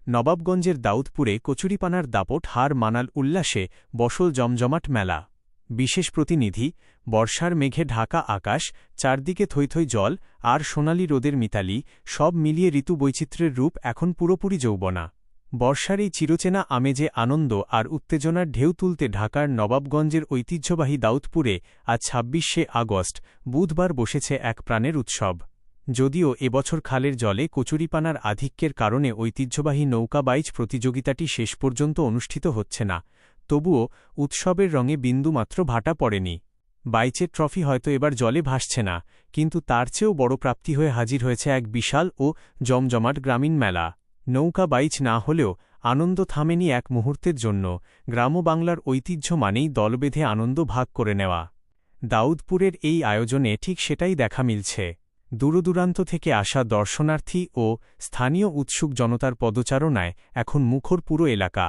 নবাবগঞ্জের দাউদপুরে কচুরিপানার দাপট হার মানাল উল্লাসে বসল জমজমাট মেলা। বিশেষ প্রতিনিধি। বর্ষার মেঘে ঢাকা আকাশ, চারদিকে থইথই জল আর সোনালি রোদের মিতালি, সব মিলিয়ে ঋতুবৈচিত্র্যের রূপ এখন পুরোপুরি যৌবনা। বর্ষার এই চিরচেনা আমেজে আনন্দ আর উত্তেজনার ঢেউ তুলতে ঢাকার নবাবগঞ্জের ঐতিহ্যবাহী দাউদপুরে আজ ২৬শে আগস্ট বুধবার বসেছে এক প্রাণের উৎসব। যদিও এবছর খালের জলে কচুরিপানার আধিক্যের কারণে ঐতিহ্যবাহী নৌকা বাইচ প্রতিযোগিতাটি শেষ পর্যন্ত অনুষ্ঠিত হচ্ছে না, তবুও উৎসবের রঙে বিন্দুমাত্র ভাটা পড়েনি। বাইচের ট্রফি হয়তো এবার জলে ভাসছে না, কিন্তু তার চেয়েও বড় প্রাপ্তি হয়ে হাজির হয়েছে এক বিশাল ও জমজমাট গ্রামীণ মেলা। নৌকা বাইচ না হলেও আনন্দ থামেনি এক মুহূর্তের জন্য। গ্রামবাংলার ঐতিহ্য মানেই দল বেঁধে আনন্দ ভাগ করে নেওয়া। দাউদপুরের এই আয়োজনে ঠিক সেটাই দেখা মিলছে। দূরদূরান্ত থেকে আসা দর্শনার্থী ও স্থানীয় উৎসুক জনতার পদচারণায় এখন মুখর পুরো এলাকা।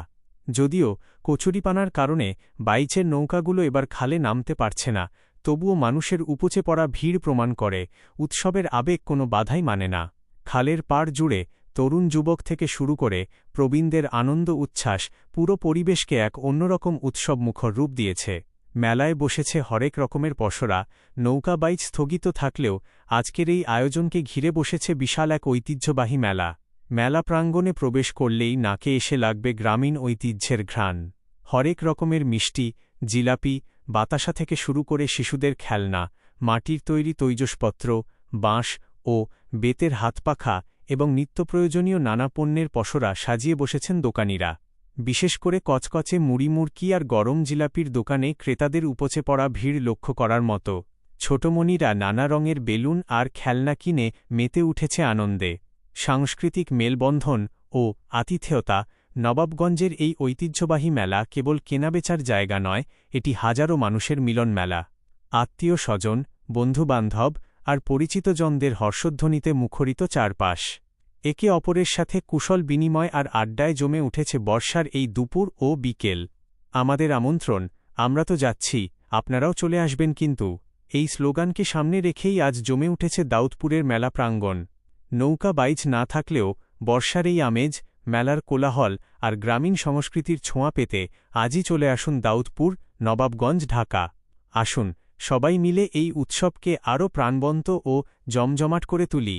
যদিও কচুরিপানার কারণে বাইচের নৌকাগুলো এবার খালে নামতে পারছে না, তবুও মানুষের উপচে পড়া ভিড় প্রমাণ করে উৎসবের আবেগ কোনো বাধাই মানে না। খালের পাড় জুড়ে তরুণ যুবক থেকে শুরু করে প্রবীণদের আনন্দ উচ্ছ্বাস পুরো পরিবেশকে এক অন্যরকম উৎসবমুখর রূপ দিয়েছে। মেলায় বসেছে হরেক রকমের পসরা। নৌকা বাইচ স্থগিত থাকলেও আজকের এই আয়োজনকে ঘিরে বসেছে বিশাল এক ঐতিহ্যবাহী মেলা। মেলা প্রাঙ্গণে প্রবেশ করলেই নাকে এসে লাগবে গ্রামীণ ঐতিহ্যের ঘ্রাণ। হরেক রকমের মিষ্টি, জিলাপি, বাতাসা থেকে শুরু করে শিশুদের খেলনা, মাটির তৈরি তৈজসপত্র, বাঁশ ও বেতের হাতপাখা এবং নিত্যপ্রয়োজনীয় নানা পণ্যের পসরা সাজিয়ে বসেছেন দোকানিরা। বিশেষ করে কচকচে মুড়িমুড়কি আর গরম জিলাপির দোকানে ক্রেতাদের উপচে পড়া ভিড় লক্ষ্য করার মতো। ছোটমণিরা নানা রঙের বেলুন আর খেলনা কিনে মেতে উঠেছে আনন্দে। সাংস্কৃতিক মেলবন্ধন ও আতিথেয়তা। নবাবগঞ্জের এই ঐতিহ্যবাহী মেলা কেবল কেনাবেচার জায়গা নয়, এটি হাজারো মানুষের মিলন মেলা। আত্মীয় স্বজন, বন্ধুবান্ধব আর পরিচিতজনদের হর্ষধ্বনিতে মুখরিত চারপাশ। একে অপরের সাথে কুশল বিনিময় আর আড্ডায় জমে উঠেছে বর্ষার এই দুপুর ও বিকেল। আমাদের আমন্ত্রণ, আমরা তো যাচ্ছি, আপনারাও চলে আসবেন কিন্তু, এই স্লোগানকে সামনে রেখেই আজ জমে উঠেছে দাউদপুরের মেলা প্রাঙ্গণ। নৌকা বাইচ না থাকলেও বর্ষার এই আমেজ, মেলার কোলাহল আর গ্রামীণ সংস্কৃতির ছোঁয়া পেতে আজই চলে আসুন দাউদপুর, নবাবগঞ্জ, ঢাকা। আসুন সবাই মিলে এই উৎসবকে আরও প্রাণবন্ত ও জমজমাট করে তুলি।